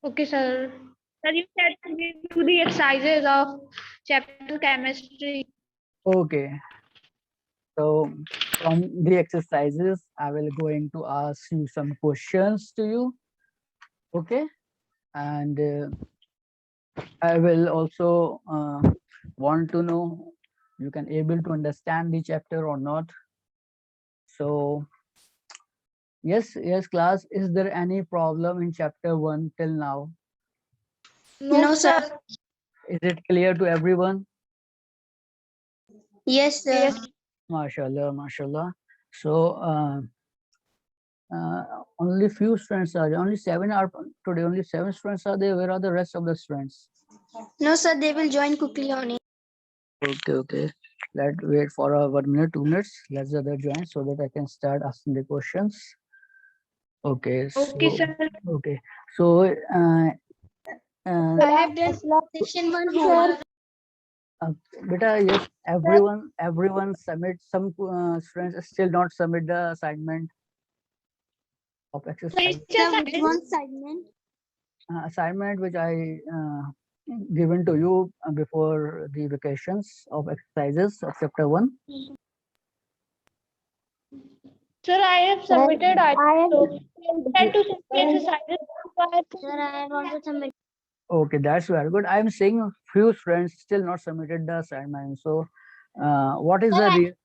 Okay, sir. Sir, you said we do the exercises of chapter chemistry. Okay, so from the exercises, I will going to ask you some questions to you. Okay, and I will also want to know you can able to understand the chapter or not. So yes, class. Is there any problem in chapter 1 till now? No, sir. Is it clear to everyone? Yes, sir. Yes. MashaAllah, MashaAllah. So only few students are there. Only 7 are today. Only 7 students are there. Where are the rest of the students? No, sir, they will join quickly on it. Okay. Let's wait for 1 minute, 2 minutes. Let's the other join so that I can start asking the questions. Okay. Okay, sir. Okay. So I have done section 1 homework. beta, yes, everyone submit. Some students still not submit the assignment of exercise. Sir, which one assignment? Assignment which I given to you before the vacations of exercises of chapter 1. Sir, I have submitted. I had to submit exercises. Sir, I have also submitted. Okay, that's very good. I'm saying few friends still not submitted the assignment. So, what is the reason?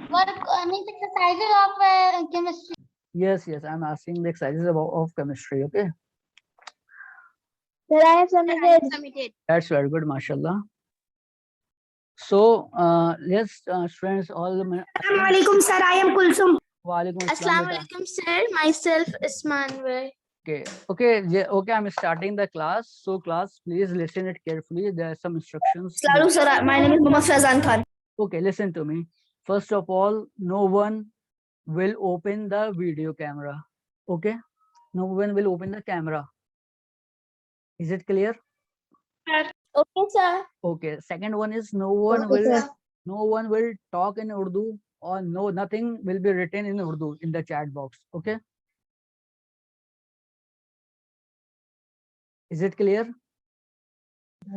What means exercises of chemistry? Yes, I'm asking the exercises of chemistry. Okay, Sir, I have submitted. that's very good, mashallah. So, yes, friends, all the. Assalamualaikum, sir. I am Kulsum. Walaikum assalam, beta. Assalamualaikum, sir. Myself, Isman. Okay. I'm starting the class. So, class, please listen it carefully. There are some instructions. Assalamu, sir. My name is Muhammad Faizan Khan. Okay, listen to me. First of all, no one will open the video camera. Okay, no one will open the camera. Is it clear? Okay, sir. Okay. Second one is no one will talk in Urdu, or nothing will be written in Urdu in the chat box. Okay. Is it clear?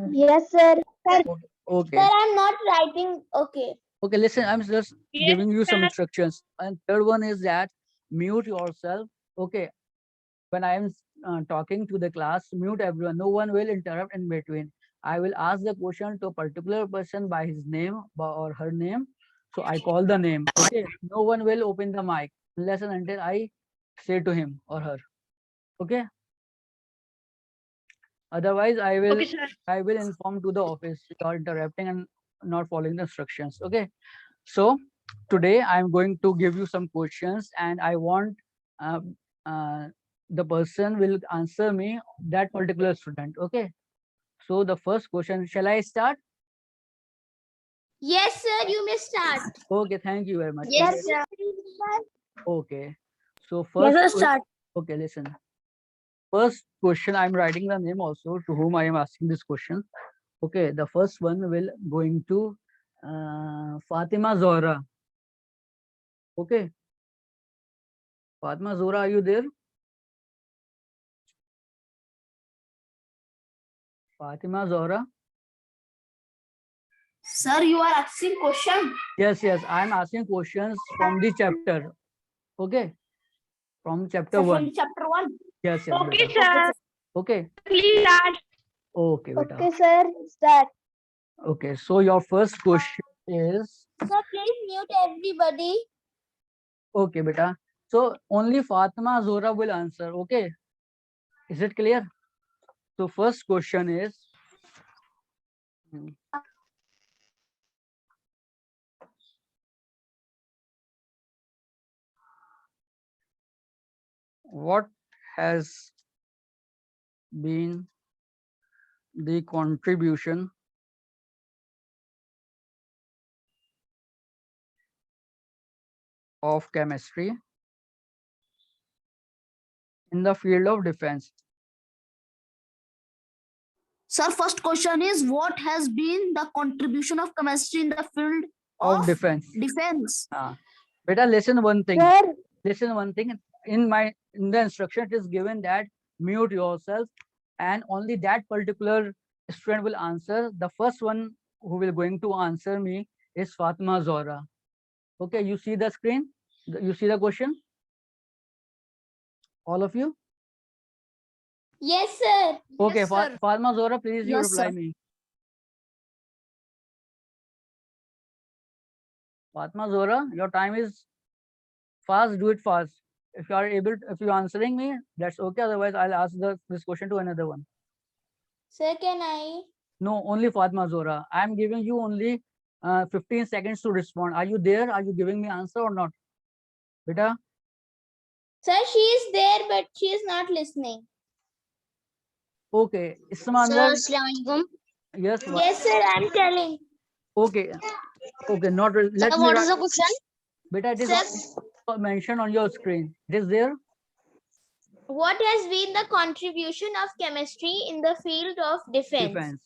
Yes, sir. Okay. Sir, I'm not writing. Okay. Okay, listen, I'm just Yes, giving you some sir. instructions. And third one is that mute yourself. Okay. When I am talking to the class, mute everyone. No one will interrupt in between. I will ask the question to a particular person by his name or her name. So I call the name. Okay. No one will open the mic unless and until I say to him or her. Okay. Otherwise, I will Okay, sir. inform to the office you are interrupting and not following the instructions. Okay. So today I'm going to give you some questions, and I want the person will answer me, that particular student. Okay. So the first question, shall I start? Yes, sir. You may start. Okay, thank you very much. Yes, sir. Okay. So first, Let us start. okay, listen. First question, I'm writing the name also to whom I am asking this question. Okay, the first one will going to Fatima Zora. Okay. Fatima Zora, are you there? Fatima Zora. Sir, you are asking question. Yes, I'm asking questions from the chapter. Okay. From chapter Sir, 1. from chapter 1. Yes, Okay, beta. sir. Okay. Please start. Okay, beta. Okay, sir. Start. Okay, so your first question is, Sir, please mute everybody. okay, beta. So only Fatima Zora will answer. Okay. Is it clear? So first question is, what has been the contribution of chemistry in the field of defense? Sir, first question is what has been the contribution of chemistry in the field Of defense. defense? Beta, listen one thing. Sir. Listen one thing. In the instruction, it is given that mute yourself, and only that particular student will answer. The first one who will going to answer me is Fatima Zora. Okay, you see the screen? You see the question? All of you? Yes, sir. Okay, Yes, sir. Fatima Zora, please you Yes, reply sir. me. Fatima Zora, your time is fast, do it fast. If you are able, if you are answering me, that's okay. Otherwise, I'll ask this question to another one. Sir, can I? No, only Fatima Zora. I'm giving you only 15 seconds to respond. Are you there? Are you giving me answer or not? Beta, Sir, she is there, but she is not listening. okay. Ismander, Assalamualaikum. yes. Yes, sir. I'm telling. Okay, okay. Not let Sir, me what write. is the question? Beta, it is Sir, mentioned on your screen. It is there. what has been the contribution of chemistry in the field of defense? Defense.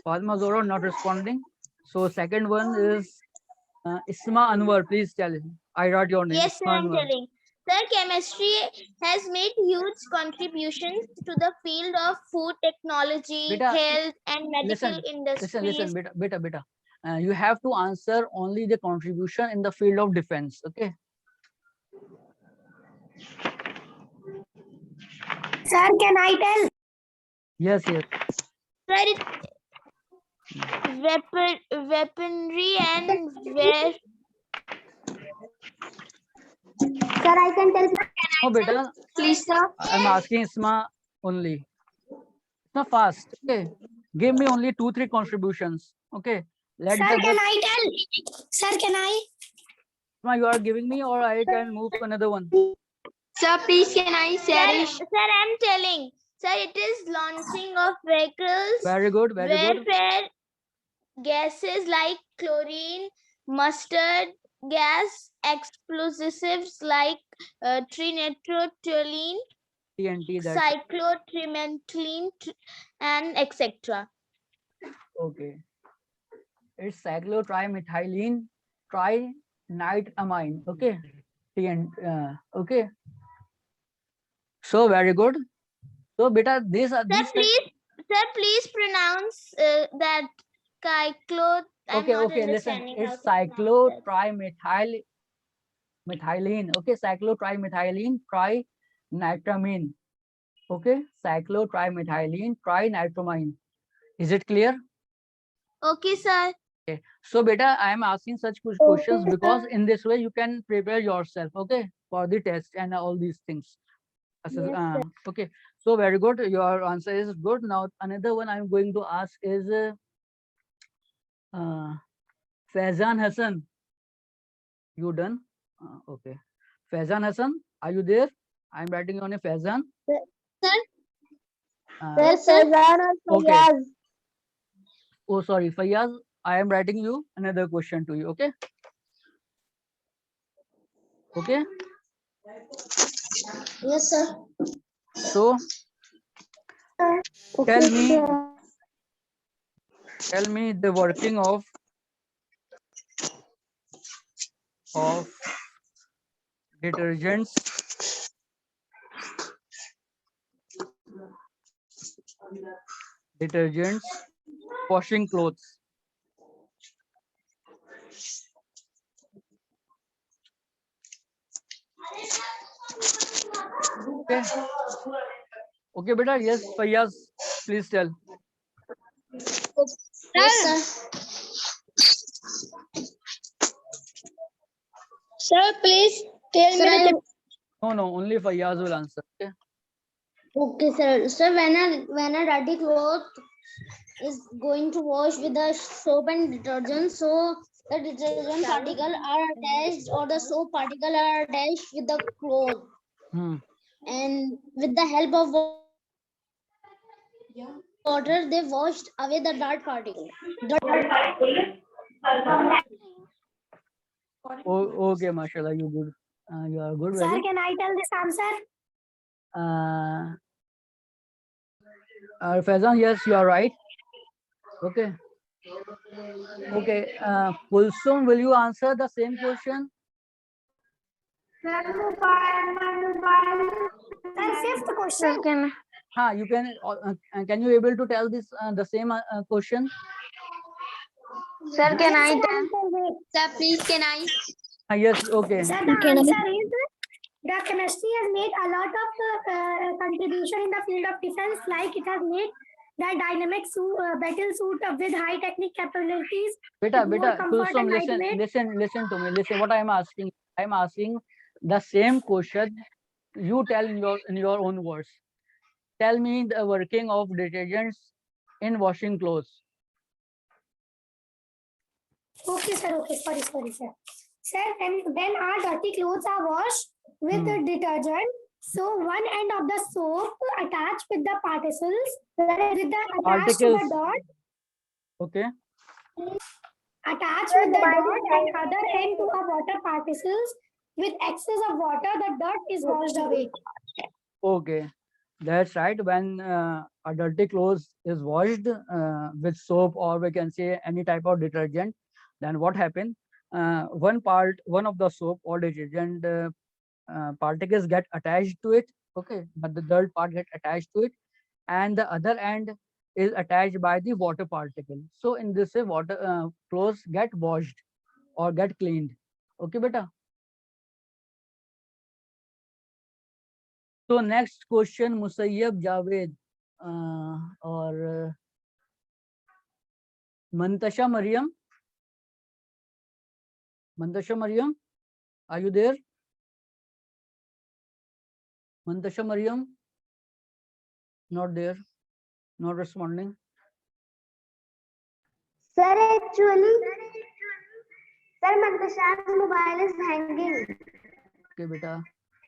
Fatima Zora not responding. So second one is Isma Anwar. Please tell him. I wrote your name. Yes, sir. Isma I'm Anwar. telling. Sir, chemistry has made huge contributions to the field of food technology, Beta, health, and medical listen, industries. beta. You have to answer only the contribution in the field of defense. Okay. Sir, can I tell? Yes, yes. Sir, weaponry and where. Sir, I can tell. No, beta. Please, sir. I'm asking Isma only. It's not fast. Okay. Give me only 2-3 contributions. Okay. Let the others. I tell? Sir, can I? Isma, you are giving me, or I can move to another one. Sir, please, can I say? Sir, I'm telling. Sir, it is launching of vehicles, Very good. Very good. warfare, gases like chlorine, mustard gas, explosives like trinitrotoluene, TNT. That. cyclotrimethylene, and etc. Okay. It's cyclotrimethylene trinitramine. Okay. Okay. So very good. So beta, these are Sir, these. please pronounce that cyclo. I'm Okay, not okay. Listen, understanding it's how to pronounce that. methylene. Okay, cyclotrimethylene trinitramine. Okay, cyclotrimethylene trinitramine. Is it clear? Okay, sir. So beta, I am asking such questions because in this way you can prepare yourself, okay, for the test and all these things. Yes, Okay, so very good. Your answer is good. Now another one I'm going to ask is Faizan Hassan. You done? Okay. Faizan Hassan, are you there? I'm writing on a Faizan. Sir. Uh, okay. Oh, sorry, Fayaz. I am writing you another question to you. Okay. Okay. Yes, sir. So tell me the working of detergents washing clothes. Okay. Okay, beta. Yes, Fayaz, please tell. Yes, sir. Sir, please tell me the. No, only Fayaz will answer. Okay. Okay, sir. So when a dirty cloth is going to wash with the soap and detergent, so the detergent particle are attached or the soap particle are attached with the cloth, and with the help of water, they washed away the dirt particle. Oh, okay, mashallah, you good. You are good. Very. Can I tell this answer? Faizan, yes, you are right. Okay. Okay. Kulsum, will you answer the same question? fifth question. You can you able to tell this the same question? Sir, can I tell? Sir, please can I? Yes, okay. Sir, the answer is the chemistry has made a lot of contribution in the field of defense, like it has made the dynamic battle suit with high technique capabilities. Beta, with more comfort Kulsum, and lightweight. listen to me. Listen, what I'm asking the same question. You tell in your own words. Tell me the working of detergents in washing clothes. Okay, sir. Okay, sorry, sir. Sir, when our dirty clothes are washed with the detergent, so one end of the soap attached with the particles, with the attached to the Particles. dot, Okay. attached with the dot, and other end to a water particles. With excess of water, the dirt is washed away. Okay, that's right. When a dirty clothes is washed with soap, or we can say any type of detergent, then what happens? One of the soap or detergent particles get attached to it. Okay, but the dirt part get attached to it, and the other end is attached by the water particle. So in this way, water clothes get washed or get cleaned. Okay, beta. So next question, Musayyab Javed or Mantasha Mariam. Mantasha Mariam, are you there? Mantasha Mariam, not there, not responding. Sir, actually, sir, Mantasha's mobile is hanging. Okay, beta.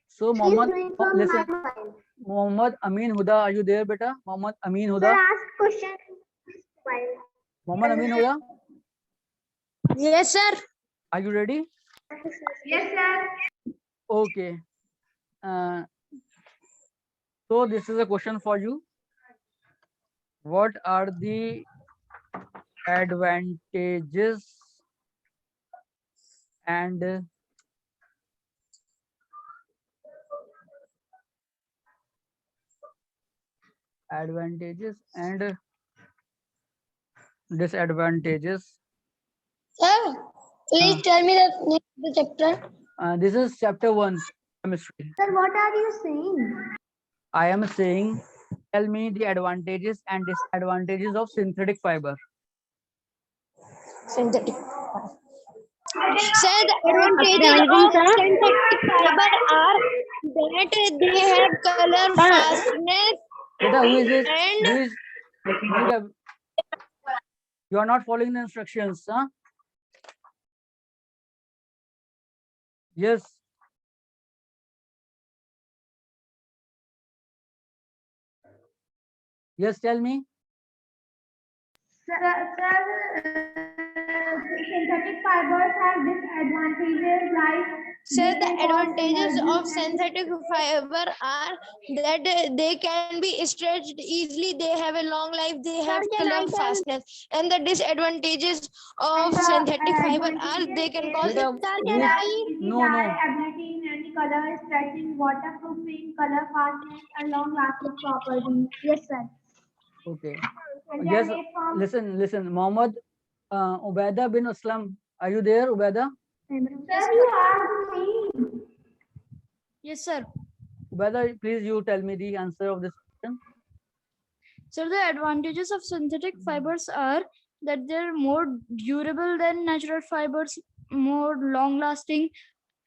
So She's Mohammed, doing from my listen, mobile. Mohammed Amin Huda, are you there, beta? Mohammed Amin Sir, Huda. ask question. Mohammed Amin Huda, Yes, sir. are you ready? Yes, sir. Okay. So this is a question for you. What are the advantages and disadvantages? Sir, please tell me the name of the chapter. This is chapter 1, chemistry. Sir, what are you saying? I am saying, tell me the advantages and disadvantages of synthetic fiber. Synthetic. Sir, the advantages of synthetic fiber are that they have color fastness. Beta, who is this? And- Who is? You are not following the instructions, huh? Yes. Yes, tell me. Synthetic fibers have disadvantages like Sir, the advantages of synthetic fiber are that they can be stretched easily, they have a long life, they have color fastness. And the disadvantages of synthetic fiber are they can cause Beta, no. ability in any color, stretching, waterproofing, color fastness, and long-lasting properties. Yes, sir. Okay. And Yes, then they form- listen. Mohammed Ubaida bin Aslam, are you there, Ubaida? Sir, you asked me. Yes, sir. Ubaida, please you tell me the answer of this question. So the advantages of synthetic fibers are that they're more durable than natural fibers, more long lasting,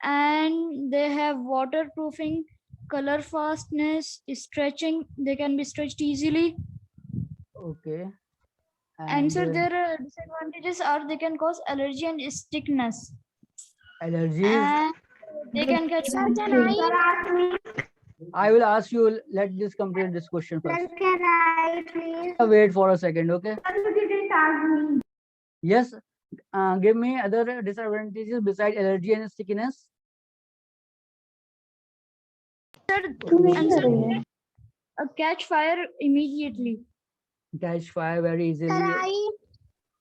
and they have waterproofing, color fastness, stretching. They can be stretched easily. Okay. And so their disadvantages are they can cause allergy and stiffness. allergies. And they can catch I will ask you, let this complete this question first. Can I please? Wait for a second, okay? You didn't ask me. Yes. Give me other disadvantages besides allergy and stickiness. and catch fire immediately. Catch fire very easily.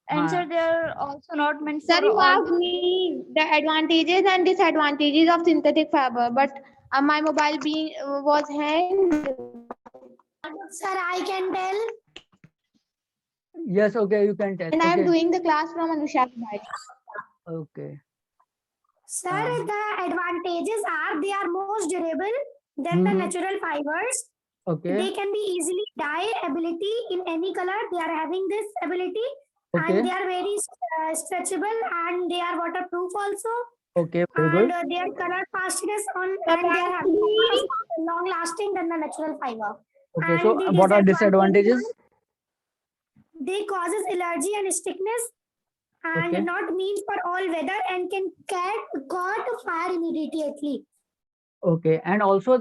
And so Huh. they are also not meant for Sir, you all. asked me the advantages and disadvantages of synthetic fiber, but my mobile being was hanged. Sir, I can tell. Yes, okay, you can tell. And I am Okay, doing the class from Anusha's mobile. okay. Sir, the advantages are they are most durable than the Mhm. natural fibers. Okay, They can be easily dye ability in any color. They are having this ability, okay, and they are very stretchable, and they are waterproof also. okay, very And good. their color fastness on and they are having long lasting than the natural fiber. Okay, And so the what are disadvantages disadvantages? they causes allergy and stiffness and Okay, not means for all weather and can caught fire immediately. okay, and also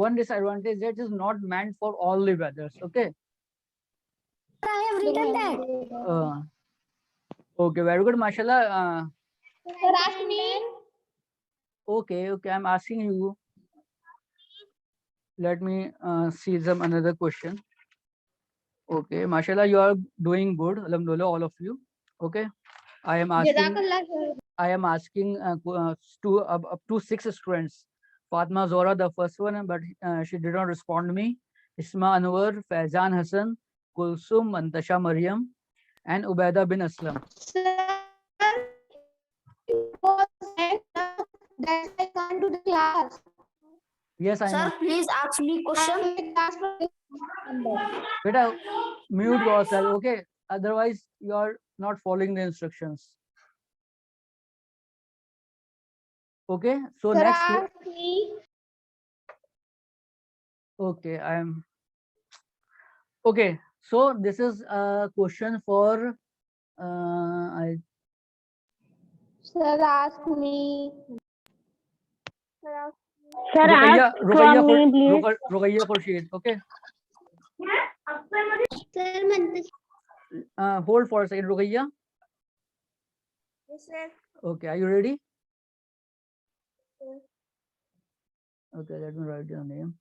one disadvantage that is not meant for all the weathers. Okay, I have written that. uh, okay, very good, mashallah. Sir, ask me. Okay, okay, I'm asking you. Let me see some another question. Okay, mashallah, you are doing good, alhamdulillah, all of you. Okay, I am asking. Jazakallah, sir. I am asking up to 6 students. Fatma Zora, the first one, but she did not respond to me. Isma Anwar, Faizan Hassan, Kulsum, Mantasha Mariam, and Ubaida bin Aslam. Sir, it was hanged, that's why I can't do the class. Yes, I know. Sir, please ask me question. I'm in class from this number. Beta, mute yourself, okay? Otherwise, you are not following the instructions. Okay, so Sir, next. ask me. Okay, I am. Okay, so this is a question for. I Sir, ask me. Ruqayya, Ruqayya Khurshid. Okay, Sir, Mantash. hold for a second, Ruqayya. Yes, sir. Okay, are you ready? Okay, let me write your name.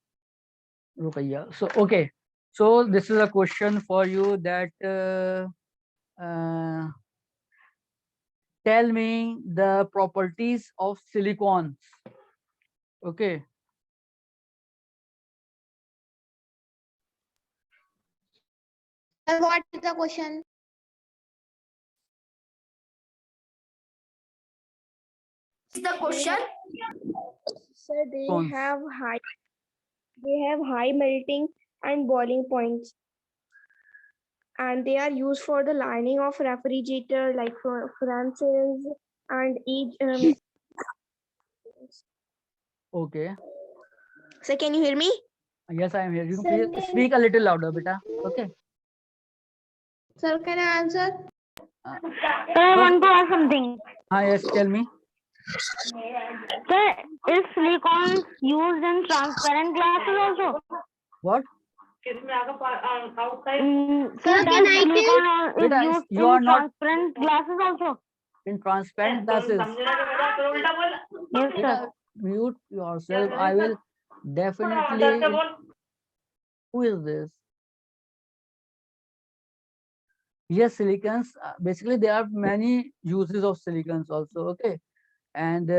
Ruqayya. So, okay. So, this is a question for you that tell me the properties of silicons. Okay. Sir, what is the question? Is the question? Sir, they Cons. have high melting and boiling points, and they are used for the lining of refrigerator, like for Francis and each. Okay. Sir, can you hear me? Yes, I am here. You Sir, can please can- speak a little louder, beta. Okay. Sir, can I answer? Sir, I want to ask something. Yes, tell me. Sir, is silicon used in transparent glasses also? What? Sir, Sir, does can I silicon is Beta, used you in are not transparent glasses also? in transparent glasses. Yes, sir. Beta, mute yourself. I will definitely. Who is this? Yes, silicons. Basically, there are many uses of silicons also. Okay, and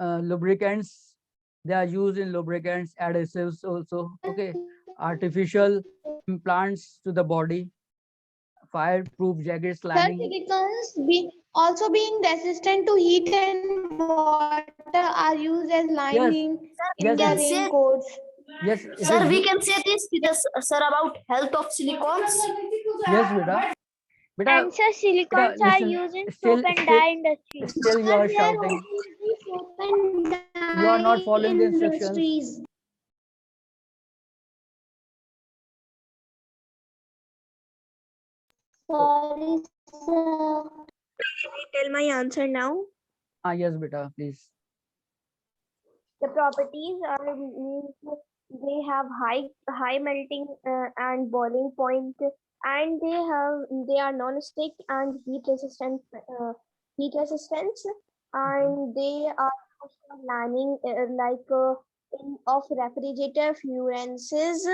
lubricants. They are used in lubricants, adhesives also. Okay, artificial implants to the body, fireproof jackets, Sir, lining. silicons also being resistant to heat and water are used as lining in Yes, the yes, raincoats. yes. It Sir, is we can say this, sir, about health of silicons. yes, beta. Beta, And sir, silicons are listen. used in Still, soap and still, dye industry. still, you are shouting. You are not following the instructions. Industries. Sorry, sir. Can I tell my answer now? Yes, beta, please. The properties are means they have high melting and boiling point, and they are non-stick and heat resistant and they are also lining of refrigerator, fluorescents,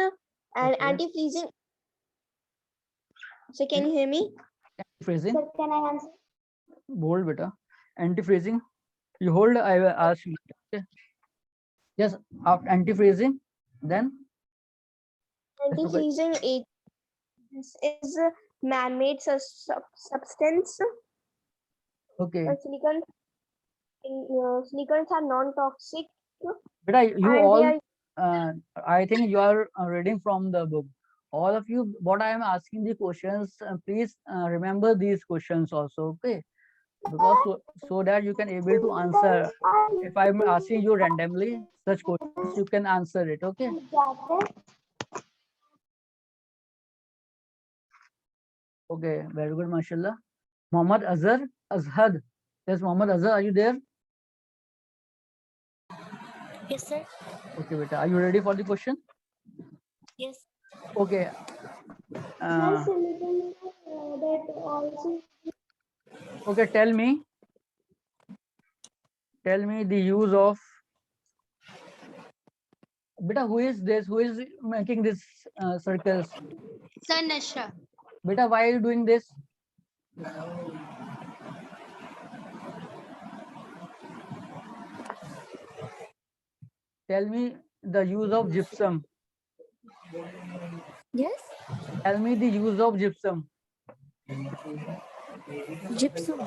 and Okay. anti-freezing. So can you hear me? Freezing. Sir, can I answer? Bold, beta. Anti-freezing. You hold. I will ask you. Okay. Yes, after anti-freezing, then Anti-freezing agent. This is a man-made substance. okay. Silicons are non-toxic. But you And all, they are I think you are reading from the book. All of you, what I am asking the questions, please remember these questions also, okay? Because so that you can able to answer. If I'm asking you randomly such questions, you can answer it, okay? Okay, very good, mashallah. Muhammad Azhar. Yes, Muhammad Azhar, are you there? Yes, sir. Okay, beta, are you ready for the question? Yes. Okay. Okay, tell me the use of, beta, who is this? Who is making this circles? Sir Nashra. Beta, why are you doing this? Tell me the use of gypsum. Yes. Tell me the use of gypsum. Gypsum.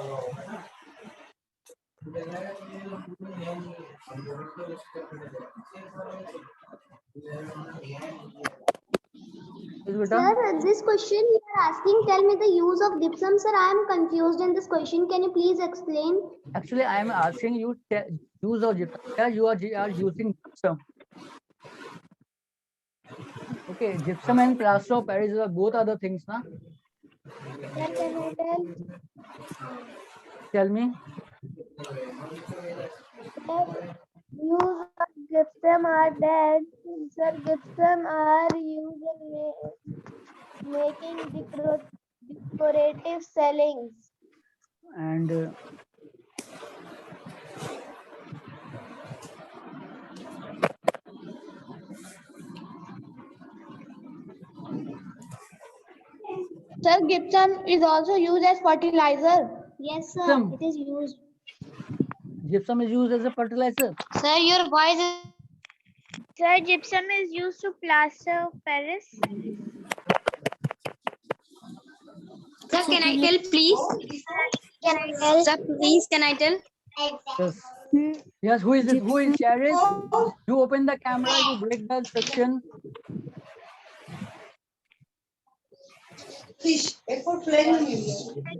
Yes, beta. Sir, this question you are asking, tell me the use of gypsum. Sir, I am confused in this question. Can you please explain? Actually, I am asking you use of gypsum. Yeah, you are using gypsum. Okay, gypsum and plaster of Paris are both other things, na? Sir, can I tell? Tell me. Use of gypsum are dead. Sir, gypsum are used in making decorative ceilings. And Sir, gypsum is also used as fertilizer. Yes, sir. Gypsum. It is used. Gypsum is used as a fertilizer. Sir, your voice is... Sir, gypsum is used to plaster Paris. Sir, can I tell, please? Can I tell? Sir, please, can I tell? Yes. Yes, who is this? Who is Charis? You open the camera, you break the section.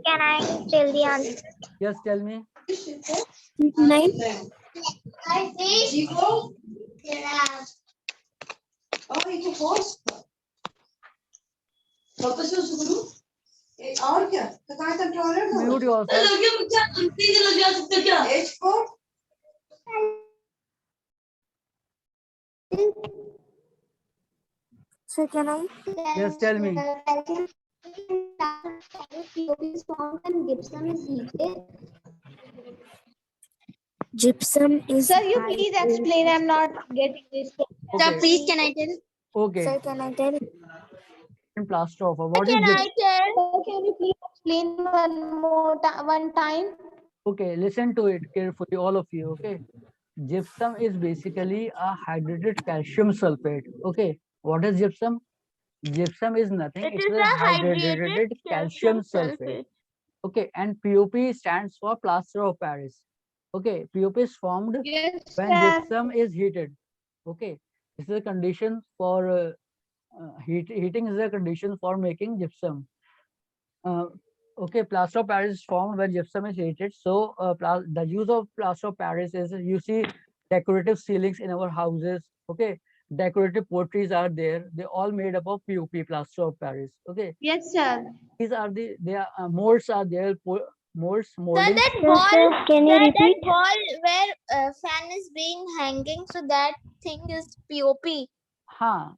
Can I tell the answer? Yes, tell me. 9. Mute yourself. Sir, can I? Yes, tell me. POP is formed when gypsum is heated. Gypsum is. Sir, you please explain. I'm not getting this. Sir, Okay. please, can I tell? Okay. Sir, can I tell? And plaster of what is Can gypsum? I tell? Can you please explain one time? Okay, listen to it carefully, all of you. Okay. Gypsum is basically a hydrated calcium sulfate. Okay. What is gypsum? Gypsum is nothing. It It's is a a hydrated hydrated calcium calcium sulfate. sulfate. Okay. And POP stands for plaster of Paris. Okay. POP is formed Yes, when sir. gypsum is heated. Okay. This is a condition for heating is a condition for making gypsum. Okay, plaster of Paris is formed when gypsum is heated. So the use of plaster of Paris is, you see decorative ceilings in our houses. Okay, decorative portraits are there. They all made up of POP, plaster of Paris. Okay, Yes, sir. these are molds are there. Molds, Sir, molding. that Sir, wall, can you sir, repeat? that wall where fan is being hanging, so that thing is POP. Huh.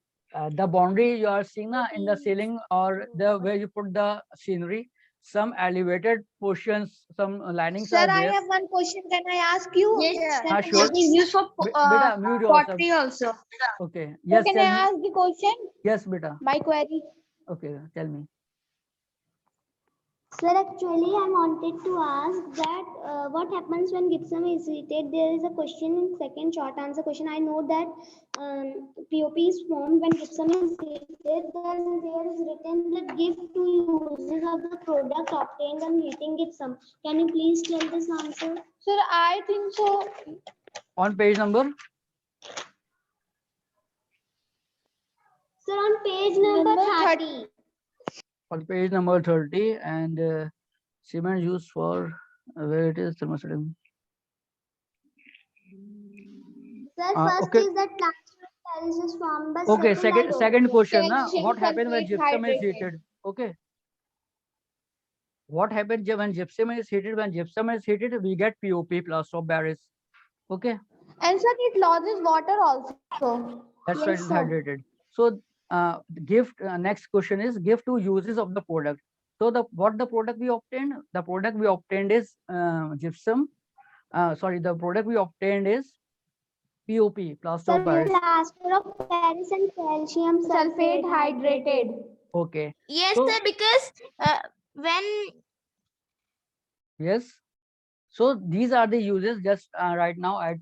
The boundary you are seeing in the ceiling or the where you put the scenery, some elevated portions, some linings Sir, are I there. have one question. Can I ask you? Yes, Ah, sure. It is used for Beta, mute yourself. pottery also. Okay. So Yes, can I tell me. ask the question? Yes, beta. My query. Okay, tell me. Sir, actually, I wanted to ask that what happens when gypsum is heated? There is a question in second short answer question. I know that POP is formed when gypsum is heated. Then there is written that give to uses of the product obtained on heating gypsum. Can you please tell this answer? Sir, I think so. On page number? Sir, on page number Number 30. On page number 30, and cement used for where it is thermostatic. Sir, first Okay. is that plaster of Paris is formed by Okay, second I second don't question. Calcium What happens when sulfate gypsum is hydrated. heated? Okay. What happens when gypsum is heated? When gypsum is heated, we get POP, plaster of Paris. Okay, And sir, it loses water also. that's why Yes, it's sir. hydrated. So, next question is give two uses of the product. So what the product we obtained? The product we obtained is gypsum. The product we obtained is POP, plaster Sir, of Paris. plaster of Paris and calcium Sulfate hydrated. Okay. Yes, So- sir, because when Yes. So these are the uses. Just right now I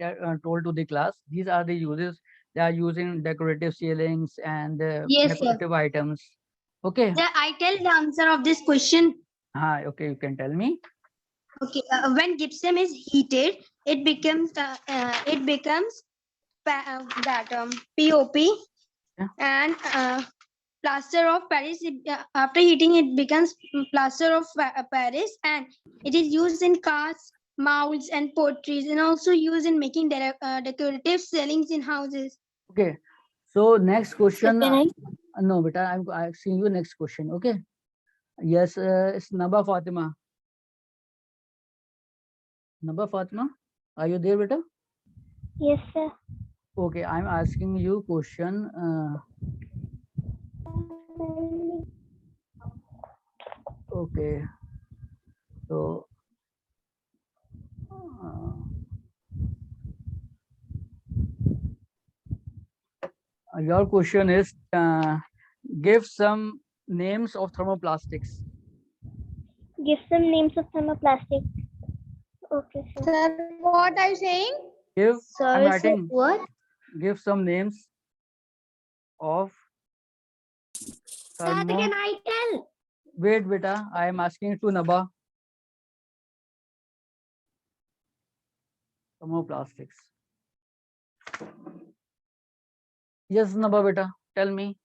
told to the class. These are the uses. They are using decorative ceilings and Yes, sir. decorative items. Okay. Sir, I tell the answer of this question. Okay, you can tell me. Okay, when gypsum is heated, it becomes POP, Yeah. and plaster of Paris. After heating, it becomes plaster of Paris, and it is used in cars, molds, and potteries, and also used in making decorative ceilings in houses. Okay. So next question. Can I? No, beta, I'm asking you next question. Okay. Yes, it's Naba Fatima. Naba Fatima, are you there, beta? Yes, sir. Okay, I'm asking you question. Okay. So. Your question is give some names of thermoplastics. Give some names of thermoplastic. Okay, sir. Sir, what are you saying? I'm Sorry, sir, writing. what? Give some names of Sir, can I tell? Wait, beta. I am asking to Naba. Thermoplastics. Yes, Naba, beta. Tell me.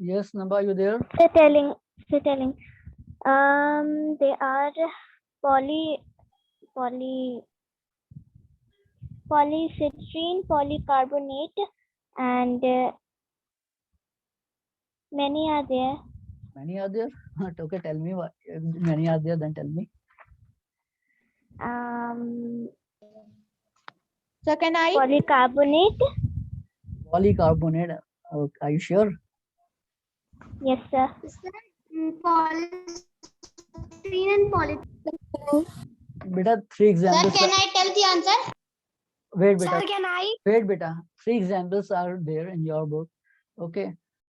Yes, Naba, you there? They're telling. They are polystyrene, polycarbonate, and many are there. Many are there? Okay, tell me what. If many are there, then tell me. Sir, can I? Polycarbonate. Polycarbonate. Are you sure? Yes, sir. Polystyrene and polyethylene. Beta, three Sir, examples. can I tell the answer? Wait, Sir, beta. can I? Wait, beta. Three examples are there in your book. Okay.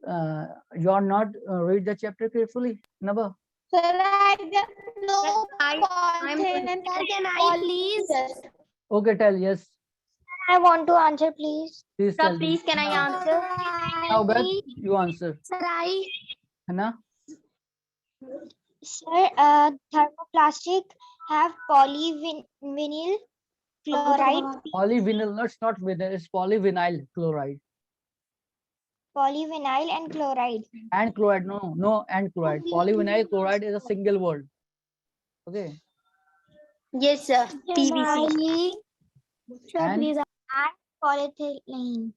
You are not read the chapter carefully, Naba. Sir, I just know I'm polyethylene and Sir, can I please? polyester. Okay, tell yes. I want to answer, please. Please Sir, tell me. please, can I answer? Now, Beth, you answer. Sir, I. Hannah? Sir, thermoplastic have polyvinyl chloride. Polyvinyl, no, it's not vinyl, it's polyvinyl chloride. Polyvinyl and chloride. And chloride, no, and chloride. Polyvinyl chloride is a single word. Okay. Yes, sir. PVC. Sir, And- please. And polyethylene.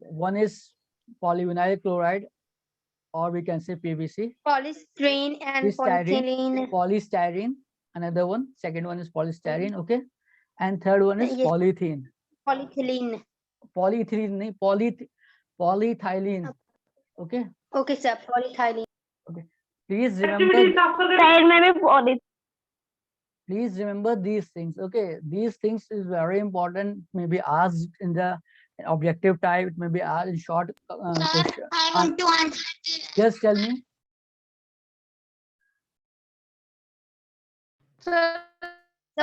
One is polyvinyl chloride, or we can say PVC. Polystyrene and Polystyrene. polyethylene. Polystyrene, another one. Second one is polystyrene, okay. And third one is Yes. polythene. Polyethylene. Polyethylene, polyethylene. Okay. Okay, sir. Polyethylene. Please remember. Side में भी poly. Please remember these things. Okay, these things is very important. Maybe asked in the objective type. It may be asked in short question. I want to answer. Just tell me. Sir,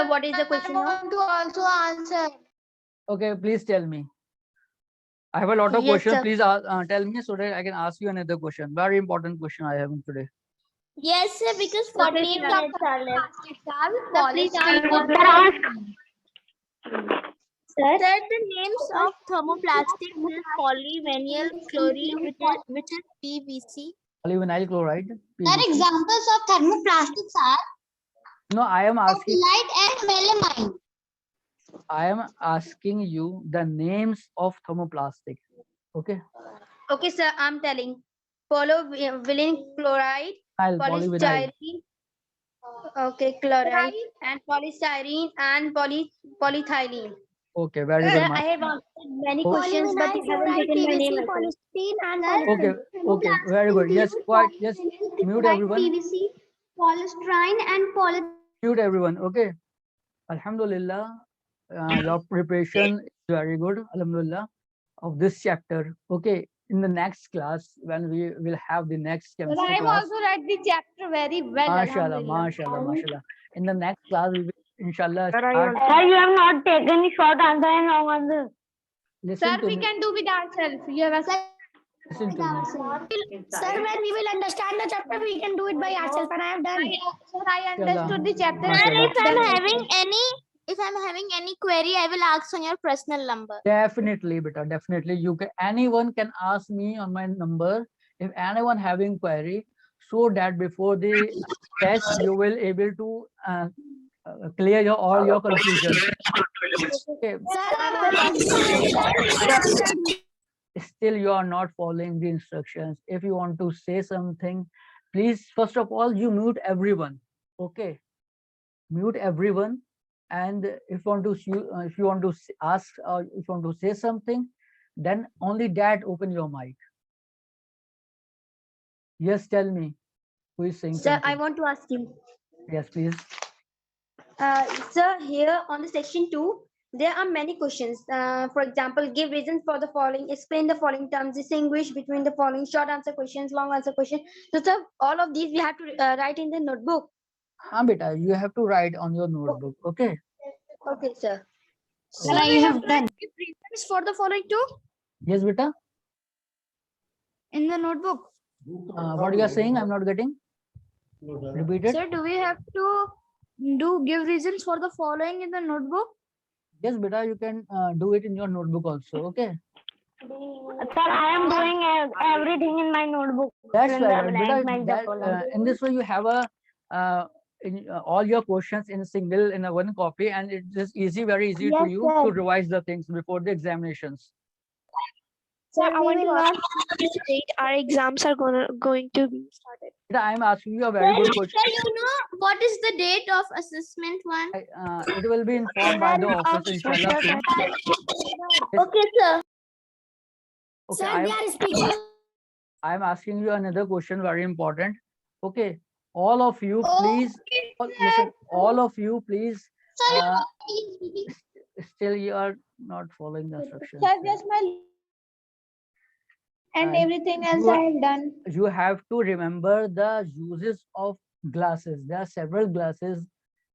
what is the I question now? want to also answer. Okay, please tell me. I have a lot of Yes, questions. sir. Please tell me so that I can ask you another question. Very important question I have today. Yes, sir, because Okay, 14 sir. minutes are left. Sir, please ask. Sir, the names of thermoplastics is polyvinyl chloride, which is PVC. Polyvinyl chloride. Sir, PVC. examples of thermoplastics are No, I am asking. light and melamine. I am asking you the names of thermoplastic. Okay. Okay, sir, I'm telling. Polyvinyl chloride, Polyvinyl. polystyrene. Okay, chloride and polystyrene and polyethylene. Okay, very Sir, good. I have answered many Oh. questions, but you haven't written my name. as well. polystyrene, and Okay, okay, very good. Yes, quite. Yes, mute everyone. PVC, polystyrene and Mute everyone. Okay. Alhamdulillah, your preparation is very good. Alhamdulillah, of this chapter. Okay. In the next class, when we will have the next But chemistry I have class. also read the chapter very well. Mashallah, Alhamdulillah. mashallah, mashallah. In the next class, we will inshallah Sir, start. you have not taken short answer and long answer. Listen Sir, to we me. can do with ourselves. You have a Listen to me. Sir, when we will understand the chapter, we can do it by ourselves, and I have done. Sir, I understood the chapter. Mashallah. if I'm having any query, I will ask on your personal number. Definitely, beta. Definitely, you can. Anyone can ask me on my number if anyone having query, so that before the test you will able to clear your all your confusion. Okay. Still, you are not following the instructions. If you want to say something, please first of all you mute everyone. Okay, mute everyone. And if you want to ask or if you want to say something, then only that open your mic. Yes, tell me who is saying Sir, something. I want to ask you. Yes, please. Sir, here on the section 2, there are many questions. For example, give reasons for the following, explain the following terms, distinguish between the following, short answer questions, long answer questions. So, sir, all of these we have to write in the notebook. Beta, you have to write on your notebook. Okay. Okay, sir. Sir, I have done. Give reasons for the following two Yes, beta. in the notebook. What you are saying? I'm not getting. Repeat it. Sir, do we have to give reasons for the following in the notebook? Yes, beta. You can do it in your notebook also. Okay. Sir, I am doing everything in my notebook. That's In the right. blank Because the column. in this way you have a all your questions in a one copy, and it is easy, very easy to Yes, you sir. to revise the things before the examinations. Sir, I want to ask which date our exams are going to be started. I am asking you a very good question. you know what is the date of assessment one? It will be informed by the office, inshallah. Soon. Okay, sir. Okay, Sir, they are speaking. I am asking you another question, very important. Okay, all of you, please. Listen, all of you, please. Still, you are not following the instructions. Sir, just my and everything else you are- I have done. You have to remember the uses of glasses. There are several glasses.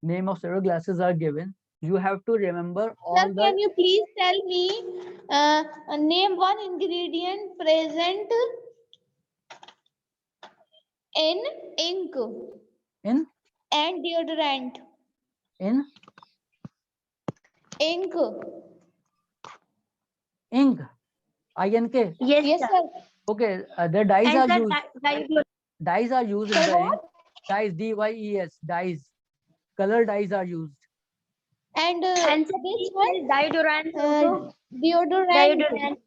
Name of several glasses are given. You have to remember all Sir, the. can you please tell me name one ingredient present in ink in and deodorant? in Ink. ink. INK. Yes, Yes, sir. sir. Okay, the dyes And are sir, used. Dyes are used in the ink. Dyes, DYES, dyes. Color dyes are used. And and sir, this one, deodorant also. deodorant.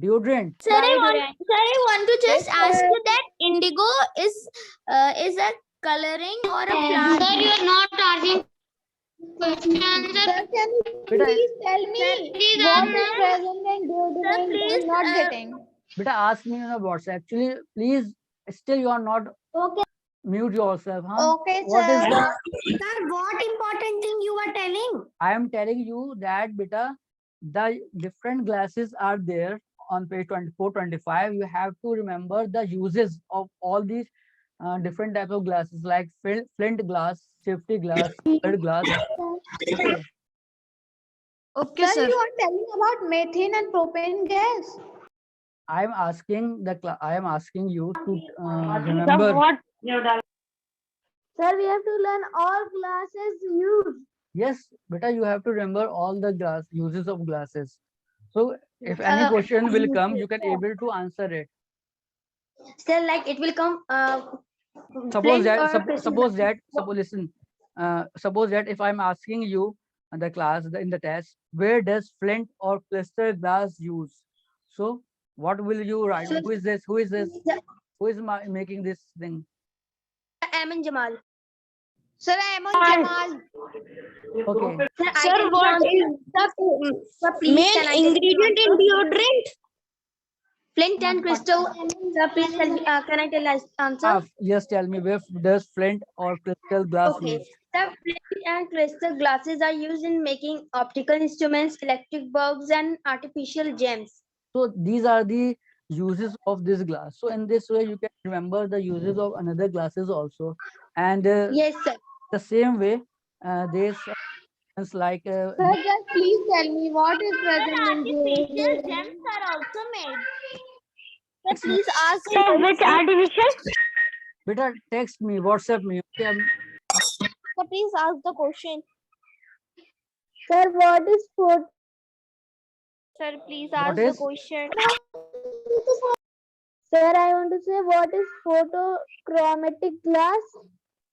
Deodorant. Sir, I want to just ask you that indigo is a coloring or a plant? Sir, you are not asking Sir, can you Beta, please tell me please what answer. is present in deodorant? please, I'm not getting. beta, ask me on a WhatsApp. Actually, please, still you are not. Okay. mute yourself, huh? Okay, What is sir. the? Sir, what important thing you are telling? I am telling you that beta, the different glasses are there on page 24, 25. You have to remember the uses of all these different types of glasses like flint glass, safety glass, colored glass. Okay. Okay, Sir, sir. you are telling about methane and propane gas. I am asking I am asking you to Sir, remember. what? Sir, we have to learn all classes used. Yes, beta, you have to remember all the glass uses of glasses. So if any Uh, question will come, you can able to answer it. Sir, like it will come. Suppose flint that or suppose crystal. listen, suppose that if I'm asking you in the class in the test, where does flint or crystal glass use? So what will you write? So- Who is this? Who is this? Yeah. Who is making this thing? Amin Jamal. Sir, I am on Jamal. Okay. Sir, I Sir, can what give is answer. the Sir, please, main can I get the ingredient in answer? deodorant? Flint and crystal. Sir, please tell me, can I tell us answer? Yes, tell me where does flint or crystal glass Okay. use? The flint and crystal glasses are used in making optical instruments, electric bulbs, and artificial gems. So these are the uses of this glass. So in this way, you can remember the uses of another glasses also. And Yes, sir. the same way, there's things like Sir, just please tell me what is present in Artificial the gems are also made. Sir, text me, please ask. Which artificial? beta, text me, WhatsApp me. Okay, Sir, please ask the question. Sir, what is photo? Sir, please What ask the is? question. Sir, I want to say what is photochromatic glass?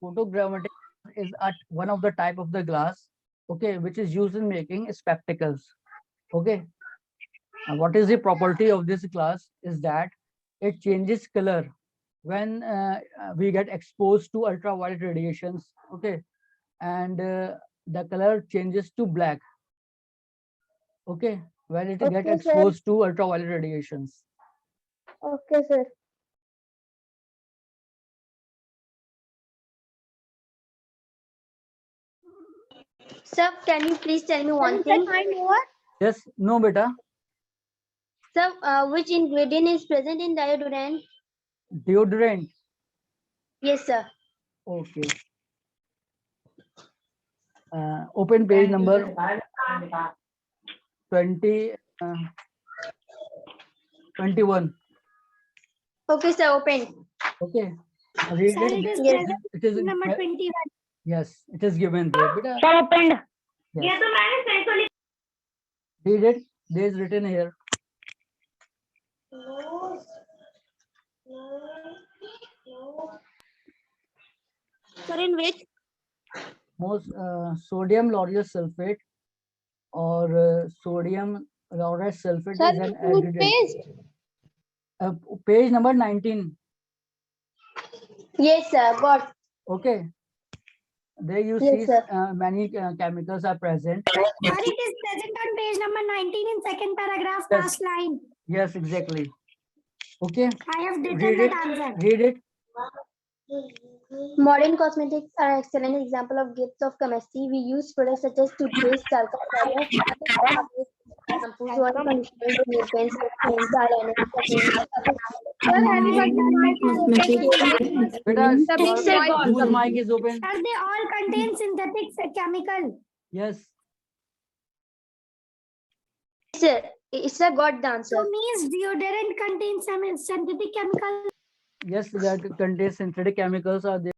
Photogrammetric is one of the type of the glass, okay, which is used in making spectacles. Okay. And what is the property of this glass is that it changes color when we get exposed to ultraviolet radiations. Okay. And the color changes to black. Okay. When it Okay, get sir. exposed to ultraviolet radiations. Okay, sir. Sir, can you please tell me one Sir, thing? time over. Yes, no beta. Sir, which ingredient is present in deodorant? Deodorant. Yes, sir. Okay. Open page number 21. Okay, sir, open. Okay. Read Sir, it. it is Yes. present It is number 21. yes, it is given there. Beta, Sir, opened. yes. Read it. There is written here. Sir, in which? Most sodium lauryl sulfate or sodium lauryl sulfate Sir, is an ingredient. toothpaste. Page number 19. Yes, sir. Got. Okay. There you Yes, see sir. many chemicals are present. Sir, it is present on page number 19 in second paragraph, Yes. last line. Yes, exactly. Okay. I have written Read it. that answer. Read it. Modern cosmetics are an excellent example of gifts of chemistry. We use products such as toothpaste, charcoal powder, shampoo, soap, conditioners, nail paints, eyeliner, Sir, everybody mic is open. Beta, The big voice. whose mic is open? Sir, they all contain synthetic chemical. Yes. Sir, it's a got the answer. So means deodorant contains some synthetic chemical. Yes, that contains synthetic chemicals are there.